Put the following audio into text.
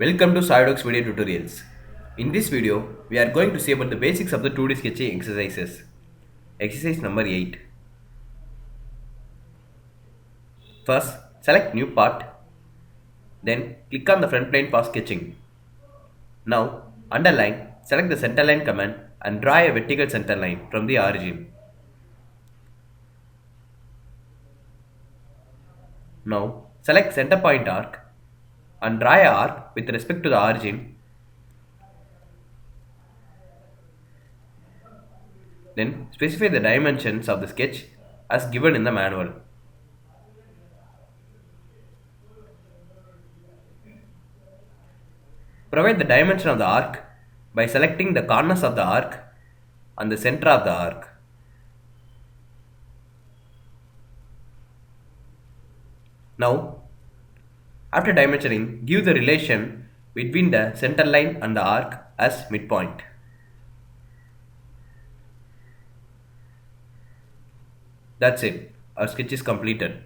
Welcome to Solidworks video tutorials. In this video, we are going to see about the basics of the 2D sketching exercises. Exercise number 8. First, select new part. Then, click on the front plane for sketching. Now, underline, select the center line command and draw a vertical center line from the origin. Now, select center point arc and draw a arc with respect to the origin. Then, specify the dimensions of the sketch as given in the manual. Provide the dimension of the arc by selecting the corners of the arc and the center of the arc. Now, after dimensioning, give the relation between the center line and the arc as midpoint. That's it. Our sketch is completed.